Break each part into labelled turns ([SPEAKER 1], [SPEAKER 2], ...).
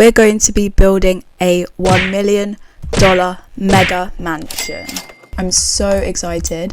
[SPEAKER 1] we're going to be building a $1 million mega mansion. I'm so excited.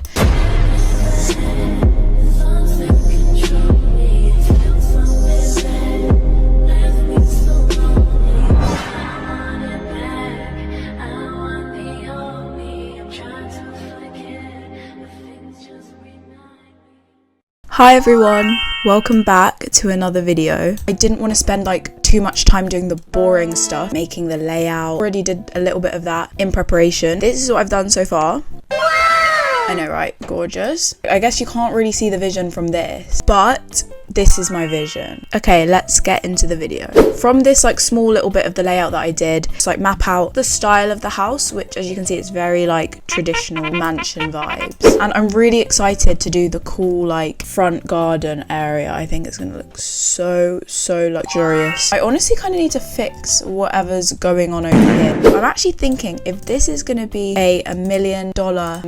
[SPEAKER 1] Hi everyone, welcome back to another video. I didn't want to spend like too much time doing the boring stuff, making the layout. Already did a little bit of that in preparation. This is what I've done so far. I know, right? Gorgeous. I guess you can't really see the vision from this, but this is my vision. Okay, let's get into the video. From this like small little bit of the layout that I did, just like map out the style of the house, which as you can see, it's very like traditional mansion vibes. And I'm really excited to do the cool like front garden area. I think it's gonna look so luxurious. I honestly kind of need to fix whatever's going on over here. I'm actually thinking if this is gonna be a $1 million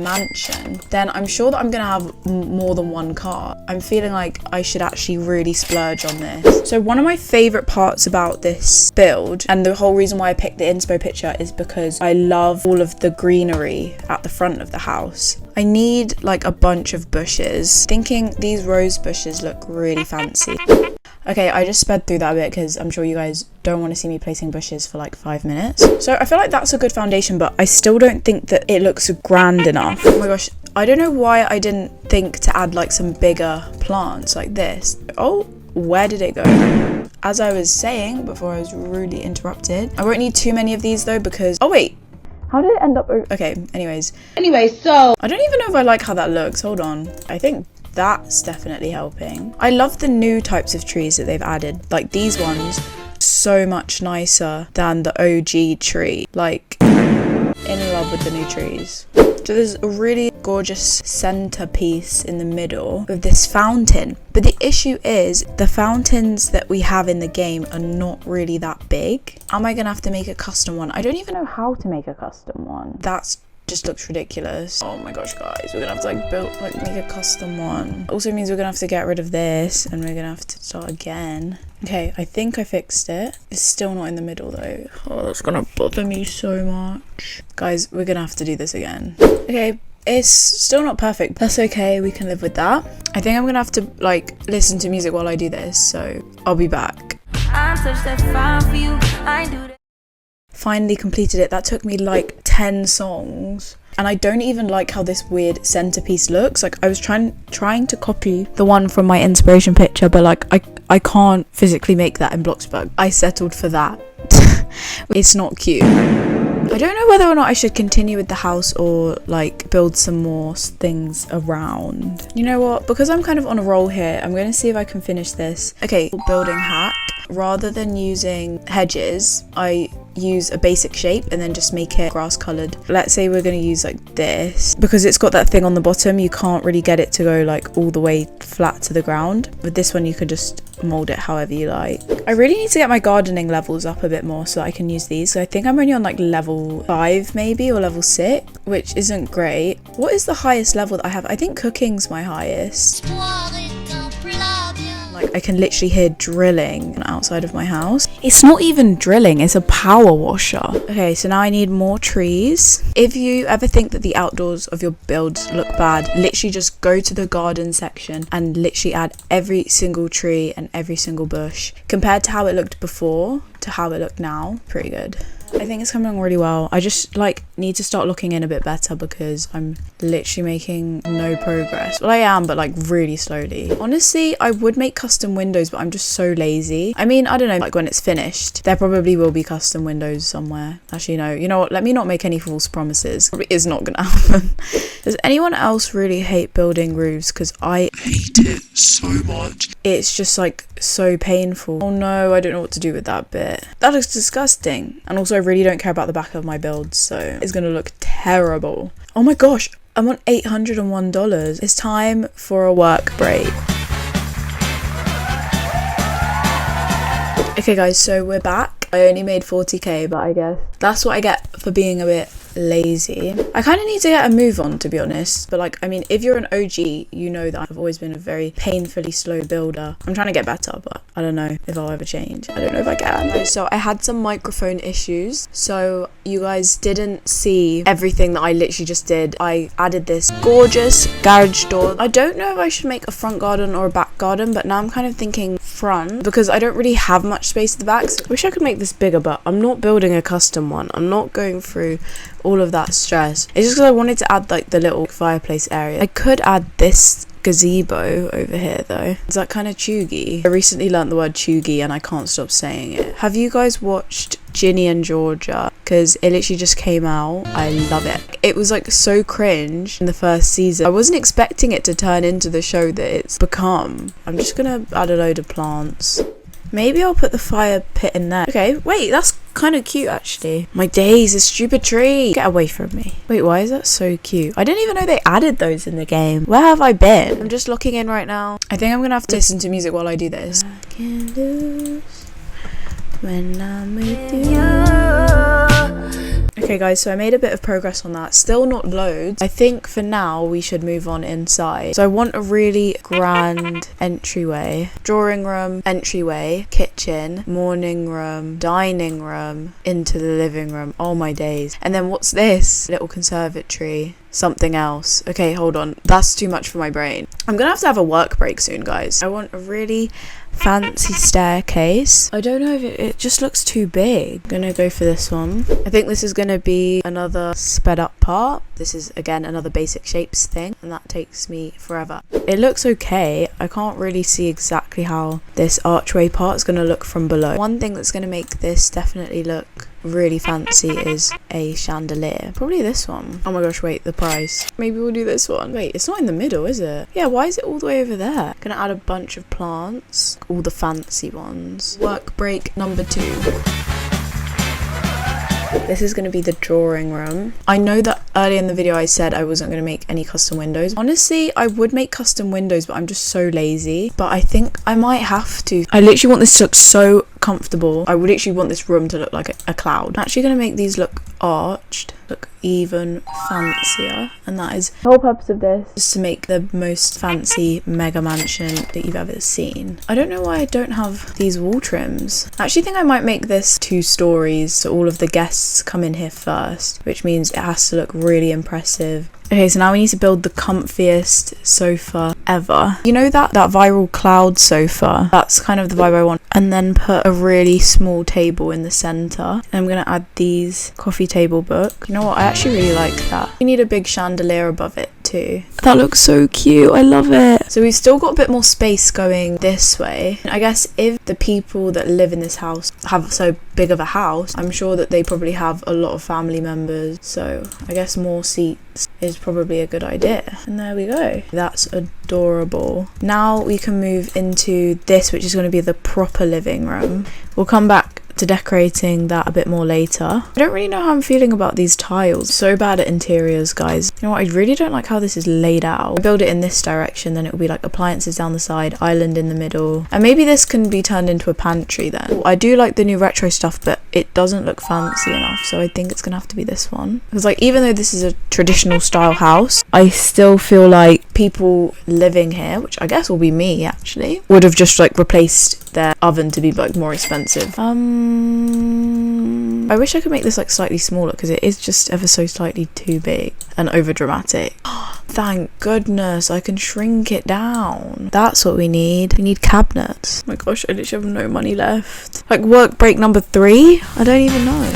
[SPEAKER 1] mansion, then I'm sure that I'm gonna have more than one car. I'm feeling like I should actually really splurge on this. So one of my favorite parts about this build, and the whole reason why I picked the inspo picture, is because I love all of the greenery at the front of the house. I need like a bunch of bushes. Thinking these rose bushes look really fancy. Okay, I just sped through that a bit because I'm sure you guys don't want to see me placing bushes for like 5 minutes. So I feel like that's a good foundation, but I still don't think that it looks grand enough. Oh my gosh, I don't know why I didn't think to add like some bigger plants like this. Oh, where did it go? As I was saying before I was rudely interrupted, I won't need too many of these though because, oh wait, how did it end up? Okay, anyways, so I don't even know if I like how that looks. Hold on, I think that's definitely helping. I love the new types of trees that they've added, like these ones, so much nicer than the OG tree. Like, in love with the new trees. So there's a really gorgeous centerpiece in the middle with this fountain. But the issue is the fountains that we have in the game are not really that big. Am I gonna have to make a custom one? I don't even know how to make a custom one. That's just looks ridiculous. Oh my gosh, guys, we're gonna have to like make a custom one. Also means we're gonna have to get rid of this and we're gonna have to start again. Okay, I think I fixed it. It's still not in the middle though. Oh, that's gonna bother me so much. Guys, we're gonna have to do this again. Okay, it's still not perfect. That's okay, we can live with that. I think I'm gonna have to like listen to music while I do this, so I'll be back. I'm such that fine for you. I do that. Finally completed it. That took me like 10 songs, and I don't even like how this weird centerpiece looks. Like I was trying to copy the one from my inspiration picture, but like I can't physically make that in BLOXBURG. I settled for that. It's not cute. I don't know whether or not I should continue with the house or like build some more things around. You know what, because I'm kind of on a roll here, I'm gonna see if I can finish this. Okay, building hack. Rather than using hedges, I use a basic shape and then just make it grass colored. Let's say we're going to use like this, because it's got that thing on the bottom, you can't really get it to go like all the way flat to the ground. With this one you could just mold it however you like. I really need to get my gardening levels up a bit more so that I can use these. So I think I'm only on like level 5 maybe, or level 6, which isn't great. What is the highest level that I have? I think cooking's my highest. Like I can literally hear drilling outside of my house. It's not even drilling, it's a power washer. Okay, so now I need more trees. If you ever think that the outdoors of your builds look bad, literally just go to the garden section and literally add every single tree and every single bush. Compared to how it looked before to how it looked now, pretty good. I think it's coming along really well. I just like need to start looking in a bit better because I'm literally making no progress. Well, I am, but like really slowly. Honestly, I would make custom windows, but I'm just so lazy. I mean, I don't know, like when it's finished, there probably will be custom windows somewhere. Actually, no, you know what? Let me not make any false promises. Probably is not gonna happen. Does anyone else really hate building roofs? Because I hate it so much. It's just like so painful. Oh no, I don't know what to do with that bit. That looks disgusting. And also I really don't care about the back of my build, so it's gonna look terrible. Oh my gosh, I'm on $801. It's time for a work break. Okay guys, so we're back. I only made 40k, but I guess That's what I get for being a bit lazy. I kind of need to get a move on, to be honest, but like, I mean, if you're an OG, you know that I've always been a very painfully slow builder. I'm trying to get better, but I don't know if I'll ever change. I don't know if I can. So I had some microphone issues, so you guys didn't see everything that I literally just did. I added this gorgeous garage door. I don't know if I should make a front garden or a back garden, but now I'm kind of thinking front because I don't really have much space at the back. So I wish I could make this bigger, but I'm not building a custom one. I'm not going through all of that stress. It's just because I wanted to add like the little fireplace area. I could add this gazebo over here though. Is that kind of chuggy? I recently learnt the word chuggy and I can't stop saying it. Have you guys watched Ginny and Georgia? Because it literally just came out. I love it. It was like so cringe in the first season. I wasn't expecting it to turn into the show that it's become. I'm just gonna add a load of plants. Maybe I'll put the fire pit in there. Okay, wait, that's kind of cute actually. My days, a stupid tree. Get away from me. Wait, why is that so cute? I didn't even know they added those in the game. Where have I been? I'm just locking in right now. I think I'm gonna have to listen to music while I do this. I can lose when I'm with you. Okay guys, so I made a bit of progress on that. Still not loads. I think for now we should move on inside. So I want a really grand entryway. Drawing room, entryway, kitchen, morning room, dining room, into the living room. Oh my days. And then what's this? Little conservatory. Something else. Okay, hold on. That's too much for my brain. I'm gonna have to have a work break soon, guys. I want a really fancy staircase. I don't know if it just looks too big. I'm gonna go for this one. I think this is gonna be another sped up part. This is again another basic shapes thing, and that takes me forever. It looks okay. I can't really see exactly how this archway part is gonna look from below. One thing that's gonna make this definitely look really fancy is a chandelier. Probably this one. Oh my gosh, wait, the price. Maybe we'll do this one. Wait, it's not in the middle, is it? Yeah, why is it all the way over there? Gonna add a bunch of plants, all the fancy ones. Work break number 2. This is going to be the drawing room. I know that earlier in the video I said I wasn't going to make any custom windows. Honestly, I would make custom windows, but I'm just so lazy. But I think I might have to. I literally want this to look so comfortable. I would literally want this room to look like a cloud. I'm actually going to make these look arched, look even fancier, and that is the whole purpose of this, is to make the most fancy mega mansion that you've ever seen. I don't know why I don't have these wall trims. I actually think I might make this 2 stories so all of the guests come in here first, which means it has to look really impressive. Okay, so now we need to build the comfiest sofa ever. You know that viral cloud sofa? That's kind of the vibe I want. And then put a really small table in the center. And I'm gonna add these coffee table book. You know what? I actually really like that. We need a big chandelier above it too. That looks so cute. I love it. So we've still got a bit more space going this way. I guess if the people that live in this house have so big of a house, I'm sure that they probably have a lot of family members. So I guess more seats is probably a good idea. And there we go. That's adorable. Now we can move into this, which is going to be the proper living room. We'll come back to decorating that a bit more later. I don't really know how I'm feeling about these tiles. So bad at interiors, guys. You know what? I really don't like how this is laid out. I build it in this direction, then it will be like appliances down the side, island in the middle, and maybe this can be turned into a pantry then. I do like the new retro stuff, but it doesn't look fancy enough, so I think it's gonna have to be this one. Because like, even though this is a traditional style house, I still feel like people living here, which I guess will be me actually, would have just like replaced their oven to be like more expensive. I wish I could make this like slightly smaller because it is just ever so slightly too big and over dramatic. Thank goodness I can shrink it down. That's what we need. We need cabinets. Oh my gosh, I literally have no money left. Like work break number 3? I don't even know.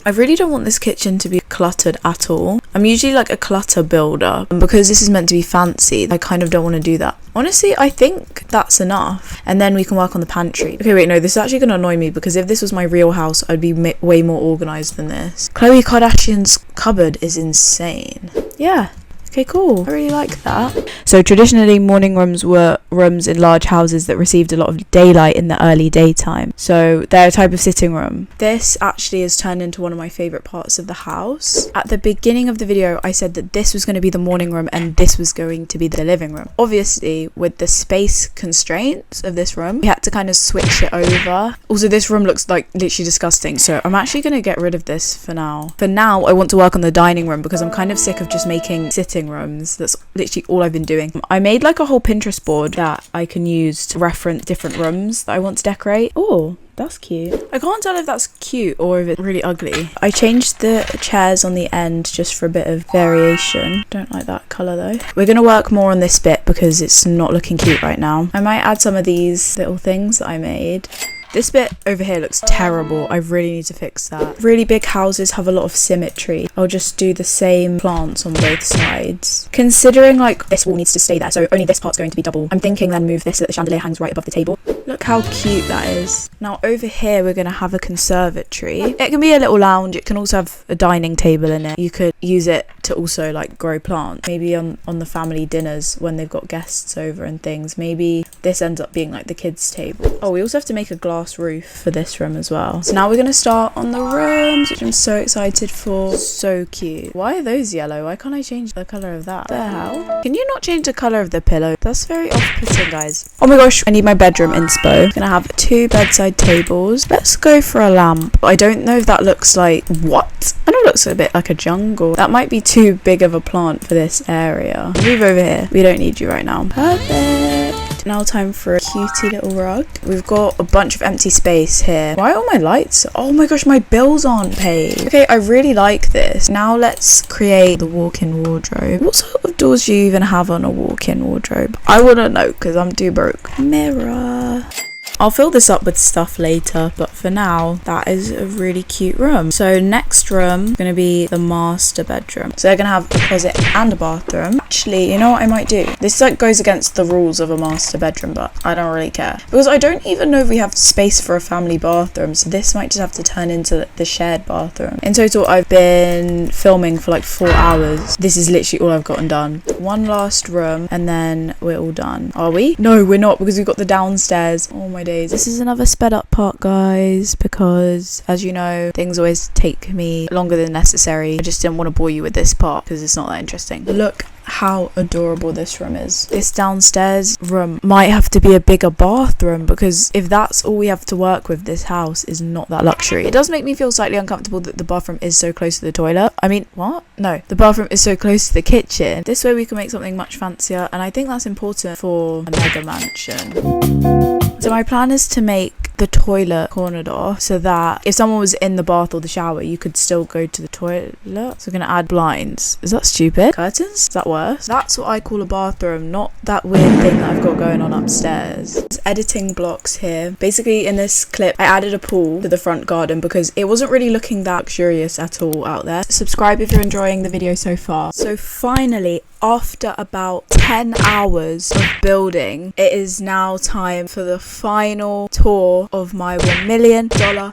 [SPEAKER 1] I really don't want this kitchen to be cluttered at all. I'm usually like a clutter builder, and because this is meant to be fancy, I kind of don't want to do that. Honestly, I think that's enough, and then we can work on the pantry. Okay, wait, no, this is actually going to annoy me because if this was my real house, I'd be way more organized than this. Khloe Kardashian's cupboard is insane. Yeah, Okay, cool. I really like that. So traditionally, morning rooms were rooms in large houses that received a lot of daylight in the early daytime. So they're a type of sitting room. This actually has turned into one of my favorite parts of the house. At the beginning of the video, I said that this was going to be the morning room and this was going to be the living room. Obviously, with the space constraints of this room, we had to kind of switch it over. Also, this room looks like literally disgusting. So I'm actually going to get rid of this for now. For now, I want to work on the dining room because I'm kind of sick of just making sitting rooms. That's literally all I've been doing. I made like a whole Pinterest board that I can use to reference different rooms that I want to decorate. Oh, that's cute. I can't tell if that's cute or if it's really ugly. I changed the chairs on the end just for a bit of variation. Don't like that colour though. We're going to work more on this bit because it's not looking cute right now. I might add some of these little things that I made. This bit over here looks terrible. I really need to fix that. Really big houses have a lot of symmetry. I'll just do the same plants on both sides. Considering like this wall needs to stay there, so only this part's going to be double, I'm thinking then move this so that the chandelier hangs right above the table. Look how cute that is. Now over here we're going to have a conservatory. It can be a little lounge. It can also have a dining table in it. You could use it to also like grow plants. Maybe on the family dinners when they've got guests over and things. Maybe this ends up being like the kids' table. Oh, we also have to make a glass roof for this room as well. So now we're going to start on the rooms, which I'm so excited for. So cute. Why are those yellow? Why can't I change the colour of that? The hell? Can you not change the colour of the pillow? That's very off-putting, guys. Oh my gosh, I need my bedroom inspo. I'm gonna have 2 bedside tables. Let's go for a lamp. I don't know if that looks like what? I know it looks a bit like a jungle. That might be too big of a plant for this area. Move over here. We don't need you right now. Perfect. Now time for a cutie little rug. We've got a bunch of empty space here. Why are all my lights? Oh my gosh, my bills aren't paid. Okay, I really like this. Now let's create the walk-in wardrobe. What sort of doors do you even have on a walk-in wardrobe? I wouldn't know because I'm too broke. Mirror. I'll fill this up with stuff later, but for now, that is a really cute room. So next room is going to be the master bedroom. So they're going to have a closet and a bathroom. Actually, you know what I might do? This like goes against the rules of a master bedroom, but I don't really care. Because I don't even know if we have space for a family bathroom, so this might just have to turn into the shared bathroom. In total, I've been filming for like 4 hours. This is literally all I've gotten done. One last room, and then we're all done. Are we? No, we're not, because we've got the downstairs. Oh my days. This is another sped up part, guys, because as you know, things always take me longer than necessary. I just didn't want to bore you with this part because it's not that interesting. Look how adorable this room is. This downstairs room might have to be a bigger bathroom because if that's all we have to work with, this house is not that luxury. It does make me feel slightly uncomfortable that the bathroom is so close to the toilet. I mean, what? No, the bathroom is so close to the kitchen. This way we can make something much fancier, and I think that's important for a mega mansion. So my plan is to make the toilet cornered off so that if someone was in the bath or the shower, you could still go to the toilet. So we're going to add blinds. Is that stupid? Curtains? Is that worse? That's what I call a bathroom, not that weird thing that I've got going on upstairs. There's editing blocks here. Basically, in this clip, I added a pool to the front garden because it wasn't really looking that luxurious at all out there. Subscribe if you're enjoying the video so far. So finally, after about 10 hours of building, it is now time for the final tour of my $1 million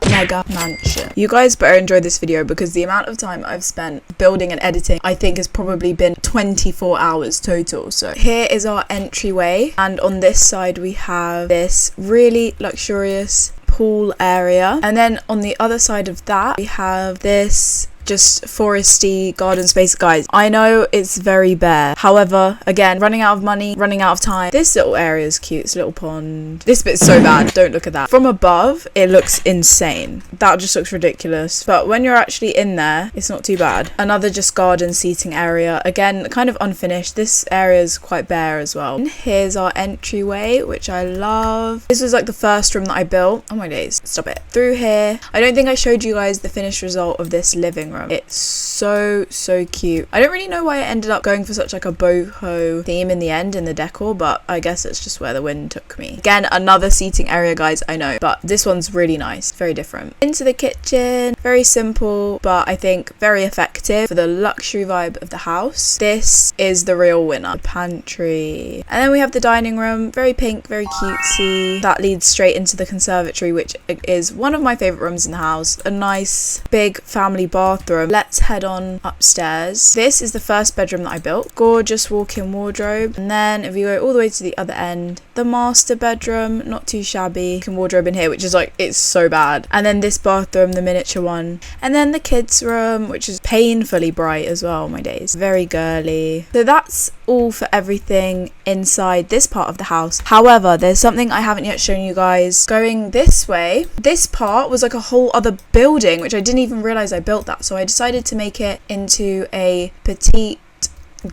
[SPEAKER 1] mega mansion. You guys better enjoy this video because the amount of time I've spent building and editing, I think has probably been 24 hours total. So here is our entryway, and on this side we have this really luxurious pool area, and then on the other side of that we have this just foresty garden space. Guys, I know it's very bare, however, again, running out of money, running out of time. This little area is cute. It's a little pond. This bit's so bad, don't look at that. From above it looks insane. That just looks ridiculous, but when you're actually in there, it's not too bad. Another just garden seating area, again kind of unfinished. This area is quite bare as well. And here's our entryway, which I love. This was like the first room that I built. Oh my days, stop it. Through here, I don't think I showed you guys the finished result of this living room. It's so cute. I don't really know why I ended up going for such like a boho theme in the end in the decor, but I guess it's just where the wind took me. Again, another seating area, guys, I know, but this one's really nice, very different. Into the kitchen, very simple, but I think very effective perspective for the luxury vibe of the house, this is the real winner. The pantry. And then we have the dining room, very pink, very cutesy. That leads straight into the conservatory, which is one of my favorite rooms in the house. A nice big family bathroom. Let's head on upstairs. This is the first bedroom that I built. Gorgeous walk-in wardrobe. And then if you go all the way to the other end, the master bedroom, not too shabby. Walk-in wardrobe in here, which is like, it's so bad. And then this bathroom, the miniature one. And then the kids room, which is painfully bright as well, my days. Very girly. So that's all for everything inside this part of the house. However, there's something I haven't yet shown you guys. Going this way, this part was like a whole other building, which I didn't even realize I built that. So I decided to make it into a petite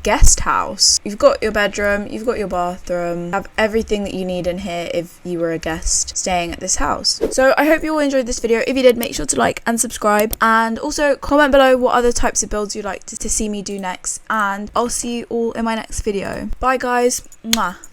[SPEAKER 1] guest house. You've got your bedroom, you've got your bathroom, have everything that you need in here if you were a guest staying at this house. So I hope you all enjoyed this video. If you did, make sure to like and subscribe, and also comment below what other types of builds you'd like to see me do next, and I'll see you all in my next video. Bye guys. Mwah.